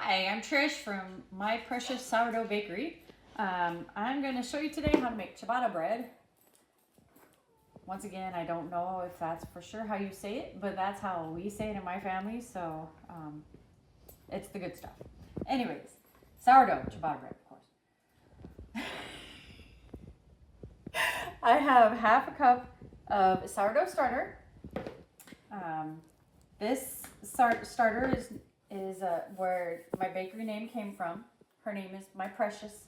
Hi, I'm Trish from My Precious Sourdough Bakery. I'm going to show you today how to make ciabatta bread. Once again, I don't know if that's for sure how you say it, but that's how we say it in my family, so it's the good stuff. Anyways, sourdough ciabatta bread, of course. I have half a cup of sourdough starter. This starter is where my bakery name came from. Her name is My Precious.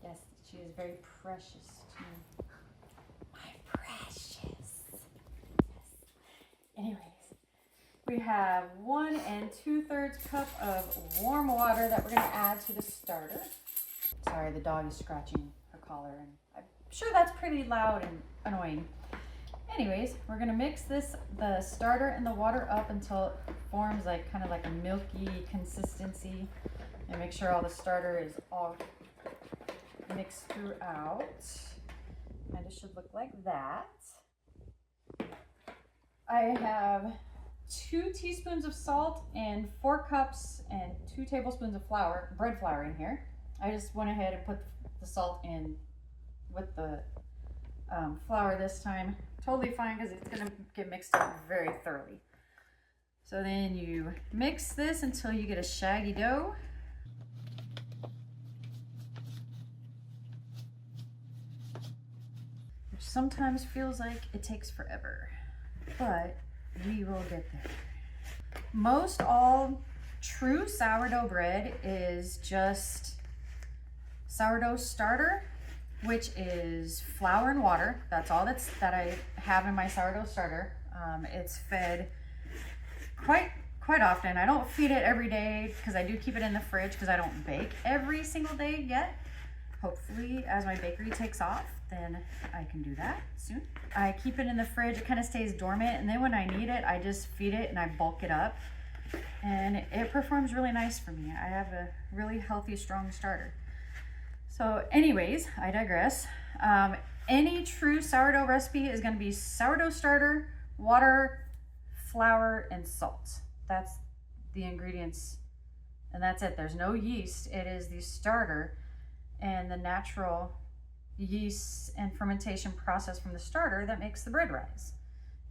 Yes, she is very precious to me. My precious. Yes. Anyways, we have 1 2/3 cup of warm water that we're going to add to the starter. Sorry, the dog is scratching her collar, and I'm sure that's pretty loud and annoying. Anyways, we're gonna mix the starter and the water up until it forms kind of like a milky consistency, and make sure all the starter is all mixed throughout. And it should look like that. I have 2 teaspoons of salt and 4 cups and 2 tablespoons of bread flour in here. I just went ahead and put the salt in with the flour this time. Totally fine because it's going to get mixed up very thoroughly. So then you mix this until you get a shaggy dough. Which sometimes feels like it takes forever, but we will get there. Most all true sourdough bread is just sourdough starter, which is flour and water. That's all that I have in my sourdough starter. It's fed quite often. I don't feed it every day because I do keep it in the fridge because I don't bake every single day yet. Hopefully, as my bakery takes off, then I can do that soon. I keep it in the fridge. It kind of stays dormant, and then when I need it, I just feed it and I bulk it up, and it performs really nice for me. I have a really healthy, strong starter. So anyways, I digress. Any true sourdough recipe is going to be sourdough starter, water, flour, and salt. That's the ingredients, and that's it. There's no yeast. It is the starter and the natural yeast and fermentation process from the starter that makes the bread rise.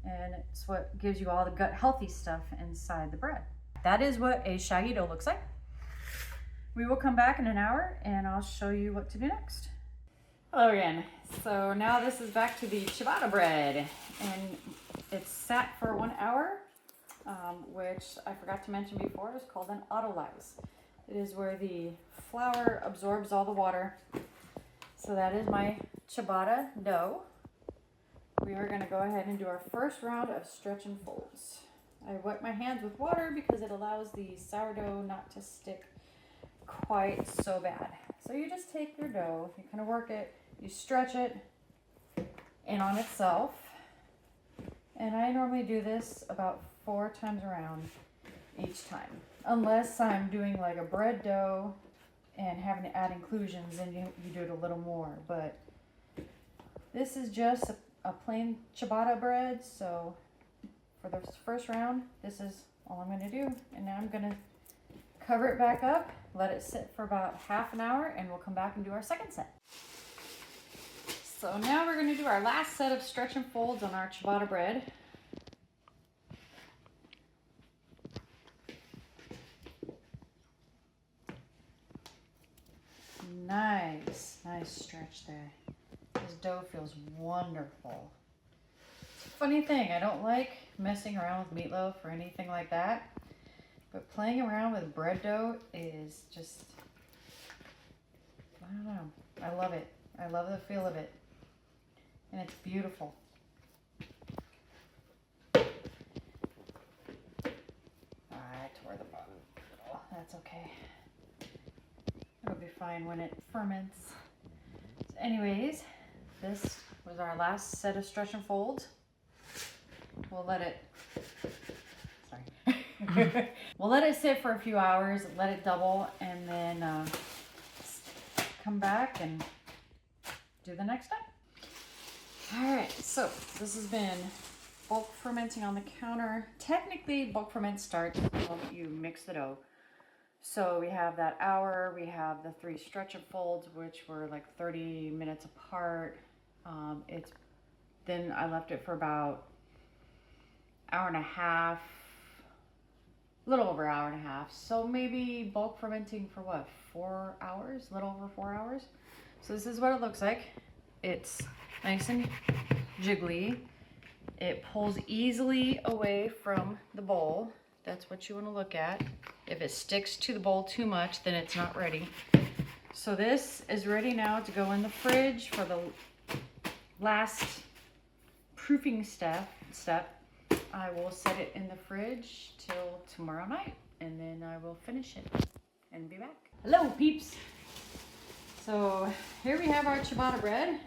And it's what gives you all the gut healthy stuff inside the bread. That is what a shaggy dough looks like. We will come back in an hour and I'll show you what to do next. Hello again. So now this is back to the ciabatta bread, and it's sat for 1 hour, which I forgot to mention before is called an autolyse. It is where the flour absorbs all the water. So that is my ciabatta dough. We are going to go ahead and do our first round of stretch and folds. I wet my hands with water because it allows the sourdough not to stick quite so bad. So you just take your dough, you kind of work it, you stretch it in on itself, and I normally do this about 4 times around each time, unless I'm doing like a bread dough and having to add inclusions, and you do it a little more. But this is just a plain ciabatta bread, so for the first round, this is all I'm going to do. And now I'm going to cover it back up, let it sit for about half an hour, and we'll come back and do our second set. So now we're going to do our last set of stretch and folds on our ciabatta bread. Nice stretch there. This dough feels wonderful. It's a funny thing, I don't like messing around with meatloaf or anything like that. But playing around with bread dough is just, I don't know. I love it. I love the feel of it. And it's beautiful. I tore the bottom. Oh, that's okay. It'll be fine when it ferments. So anyways, this was our last set of stretch and folds. We'll let it, we'll let it sit for a few hours, let it double, and then come back and do the next step. All right, so this has been bulk fermenting on the counter. Technically, bulk ferment starts when you mix the dough. So we have that hour, we have the 3 stretch and folds, which were like 30 minutes apart. Then I left it for about hour and a half, a little over hour and a half. So maybe bulk fermenting for what, 4 hours, a little over 4 hours. So this is what it looks like. It's nice and jiggly. It pulls easily away from the bowl. That's what you want to look at. If it sticks to the bowl too much, then it's not ready. So this is ready now to go in the fridge for the last proofing step. I will set it in the fridge till tomorrow night, and then I will finish it and be back. Hello peeps. So here we have our ciabatta bread.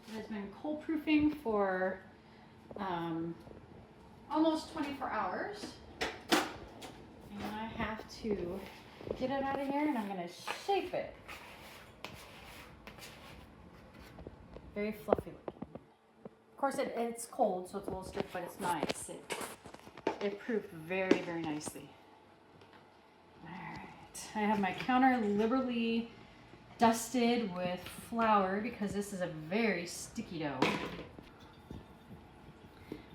It has been cold proofing for almost 24 hours. And I have to get it out of here, and I'm going to shape it. Very fluffy looking. Of course, it's cold, so it's a little stiff, but it's nice. It proofed very, very nicely. All right. I have my counter liberally dusted with flour because this is a very sticky dough.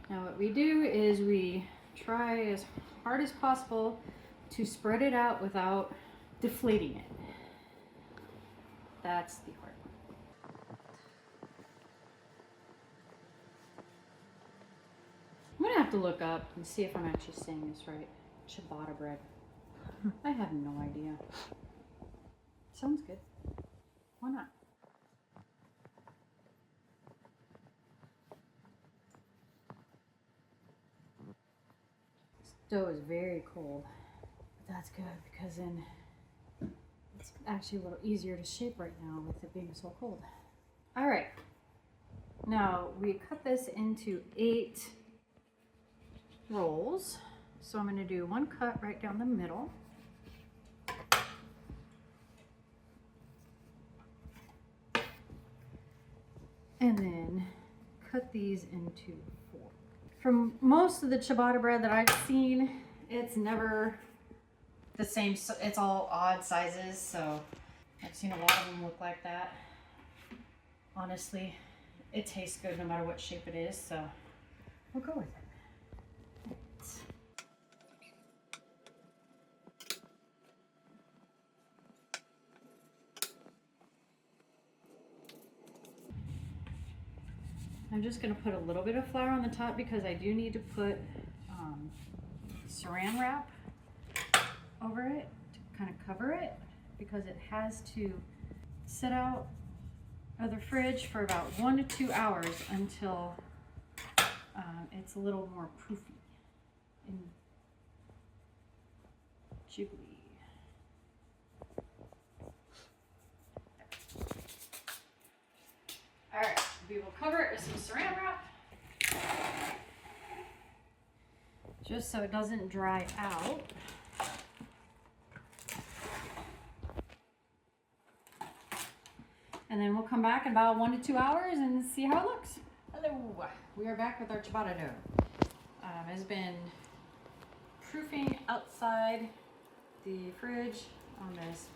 Now what we do is we try as hard as possible to spread it out without deflating it. That's the hard part. I'm gonna have to look up and see if I'm actually saying this right. Ciabatta bread. I have no idea. Sounds good. Why not? This dough is very cold. But that's good because then it's actually a little easier to shape right now with it being so cold. All right. Now we cut this into 8 rolls. So I'm going to do 1 cut right down the middle. And then cut these into 4. From most of the ciabatta bread that I've seen, it's never the same. It's all odd sizes, so I've seen a lot of them look like that. Honestly, it tastes good no matter what shape it is, so we'll go with it. I'm just going to put a little bit of flour on the top because I do need to put saran wrap over it to kind of cover it, because it has to sit out of the fridge for about 1 to 2 hours until it's a little more poofy and jiggly. All right, we will cover it with some saran wrap just so it doesn't dry out. And then we'll come back in about 1 to 2 hours and see how it looks. Hello, we are back with our ciabatta dough. It's been proofing outside the fridge on this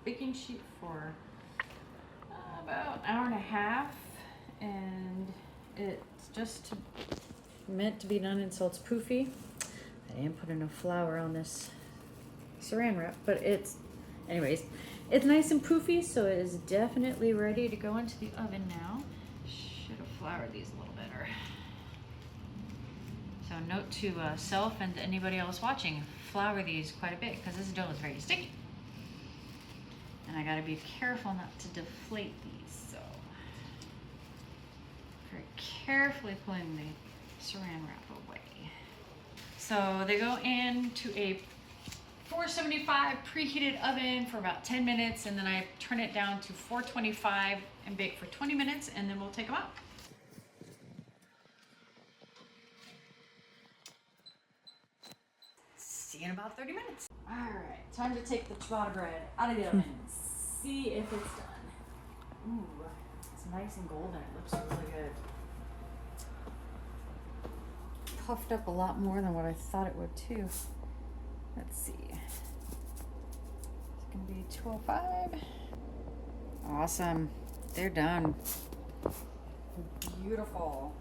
baking sheet for about an hour and a half, and it's just meant to be done until it's poofy. I didn't put enough flour on this saran wrap, but anyways, it's nice and poofy, so it is definitely ready to go into the oven now. Should have floured these a little better. So note to self and anybody else watching, flour these quite a bit because this dough is very sticky. And I gotta be careful not to deflate these, so very carefully pulling the saran wrap away. So they go into a 475 preheated oven for about 10 minutes, and then I turn it down to 425 and bake for 20 minutes, and then we'll take them out. See you in about 30 minutes. All right, time to take the ciabatta bread out of the oven and see if it's done. Ooh, it's nice and golden. It looks really good. Puffed up a lot more than what I thought it would too. Let's see. 205. Awesome. They're done. Beautiful.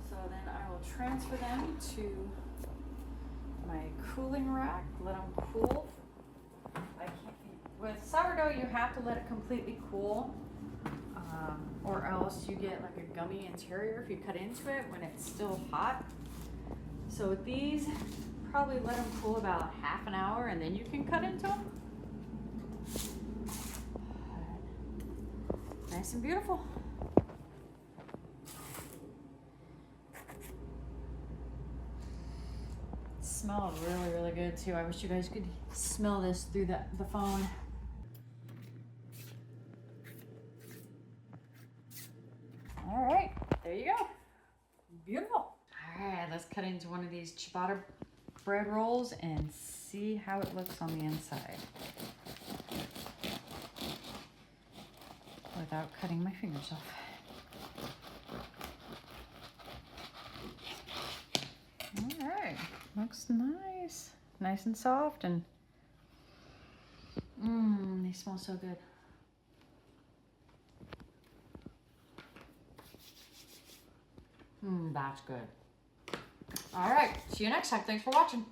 So then I will transfer them to my cooling rack, let them cool. With sourdough, you have to let it completely cool, or else you get like a gummy interior if you cut into it when it's still hot. So with these, probably let them cool about half an hour and then you can cut into them. Nice and beautiful. It smells really, really good too. I wish you guys could smell this through the phone. All right, there you go. Beautiful. All right, let's cut into one of these ciabatta bread rolls and see how it looks on the inside without cutting my fingers off. All right, looks nice. Nice and soft, and they smell so good. That's good. All right, see you next time. Thanks for watching.